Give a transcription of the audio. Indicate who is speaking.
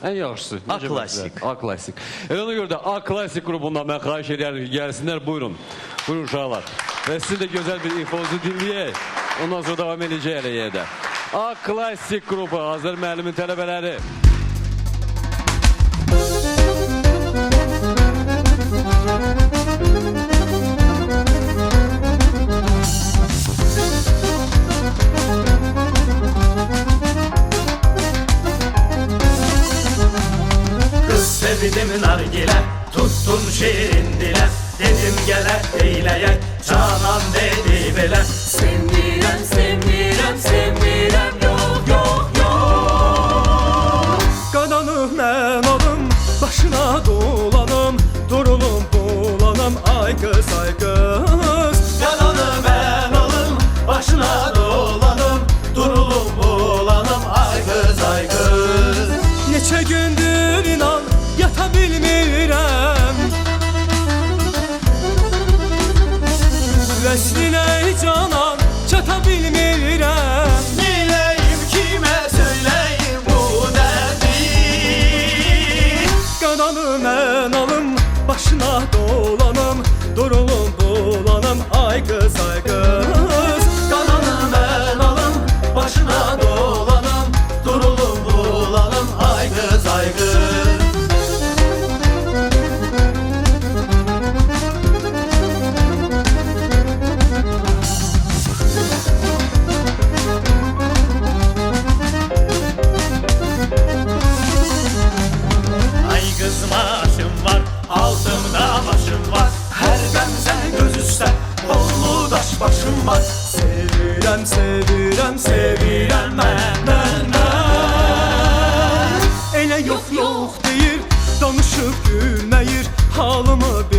Speaker 1: Ən yaxşısı.
Speaker 2: A-klassik.
Speaker 1: A-klassik. Ona görə də A-klassik qrubundan mən xahiş edərəm ki, gəlsinlər, buyurun. Buyurun uşaqlar. Və sizin də gözəl bir infonuzu dinləyək. Ondan sonra davam edəcək eləyə də. A-klassik qrupu, Azər müəllimin tələbələri.
Speaker 3: Sevdim nargile, tuttum şirin dile. Dedim gele eyleyek, canan dedi bile.
Speaker 4: Sevmirəm, sevmirəm, sevmirəm, yox, yox, yox.
Speaker 3: Qadanı mən alım, başına dolanım, durulum bulanım, ay qız, ay qız. Qadanı mən alım, başına dolanım, durulum bulanım, ay qız, ay qız. Neçə gündür inan, yata bilmirəm. Vəslinə canan, çata bilmirəm. Neyləyim, kimə söyləyim bu nədir? Qadanı mən alım, başına dolanım, durulum bulanım, ay qız, ay qız. Qadanı mən alım, başına dolanım, durulum bulanım, ay qız, ay qız. Maşım var, altımda başım var. Her bəmsən göz üstə, bollu daş başım var. Sevirəm, sevirəm, sevirəm mən. Elə yox, yox deyir, danışıb gülməyir, halımı bil.